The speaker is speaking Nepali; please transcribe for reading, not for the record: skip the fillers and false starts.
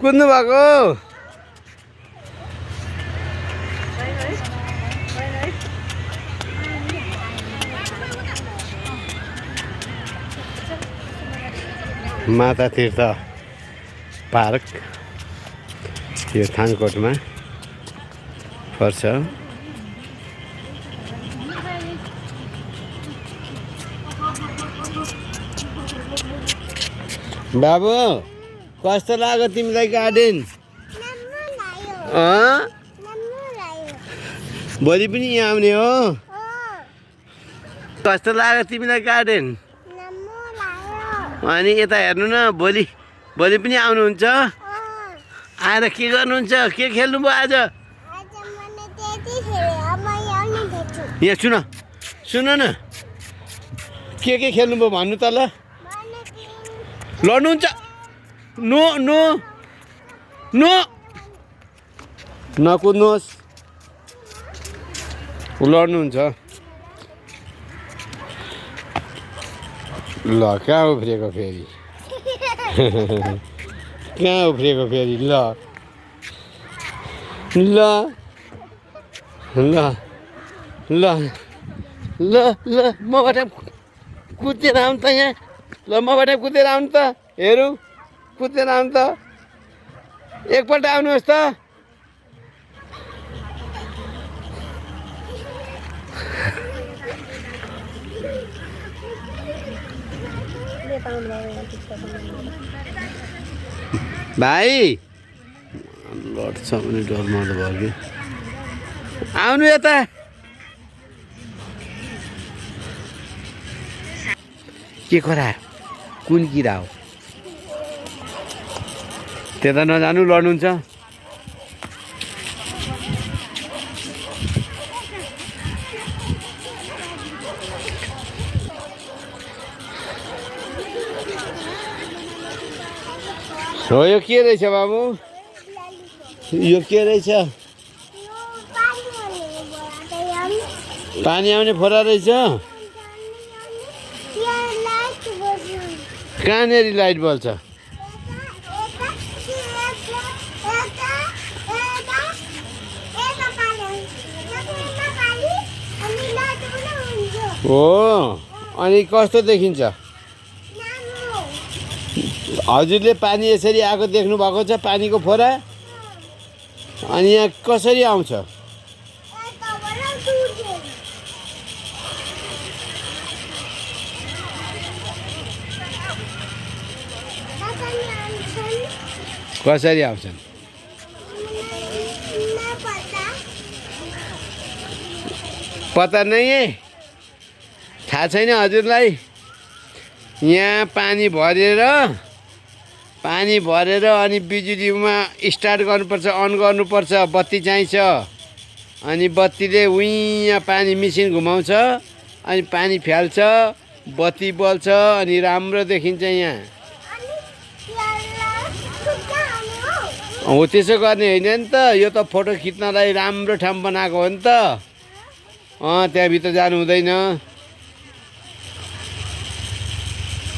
कुद्नु भएको माता तीर्थ पार्क यो थानकोटमा पर्छ। बाबु कस्तो लाग्यो तिमीलाई गार्डन? भोलि पनि यहाँ आउने हो? कस्तो लाग्यो तिमीलाई गार्डन? अनि यता हेर्नु न, भोलि पनि आउनुहुन्छ? आएर के गर्नुहुन्छ? के खेल्नुभयो आज? यहाँ सुन न, के खेल्नुभयो भन्नु त ल? लड्नुहुन्छ? नो नो नो नकुद्नुहोस्, लड्नुहुन्छ। ल कहाँ उफ्रिएको फेरि? कहाँ उफ्रिएको फेरि? ल ल ल ल ल ल मबाट कुदेर आउनु त यहाँ। ल मबाट कुदेर आउनु त, हेरौँ कुदेर आउनु त, एकपल्ट आउनुहोस् त। भाइ लड्छ भने डर मार्नु भयो कि? आउनु यता। के खरा? कुन किरा हो? त्यता नजानु, लड्नुहुन्छ। हो यो के रहेछ बाबु? यो के रहेछ? पानी आउने फोरा रहेछ। कहाँनेरि लाइट बल्छ? हो अनि कस्तो देखिन्छ? हजुरले पानी यसरी आएको देख्नु भएको छ? पानीको फोरा अनि यहाँ कसरी आउँछ? कसरी आउँछन्? पता नै है, थाहा छैन हजुरलाई? यहाँ पानी भरेर अनि बिजुलीमा स्टार्ट गर्नुपर्छ, अन गर्नुपर्छ, बत्ती चाहिन्छ। अनि बत्तीले यहाँ पानी मेसिन घुमाउँछ, अनि पानी फ्याल्छ, बत्ती बल्छ, अनि राम्रो देखिन्छ यहाँ। हो त्यसो गर्ने होइन नि त, यो त फोटो खिच्नलाई राम्रो ठाउँ बनाएको हो नि त। त्यहाँभित्र जानु हुँदैन।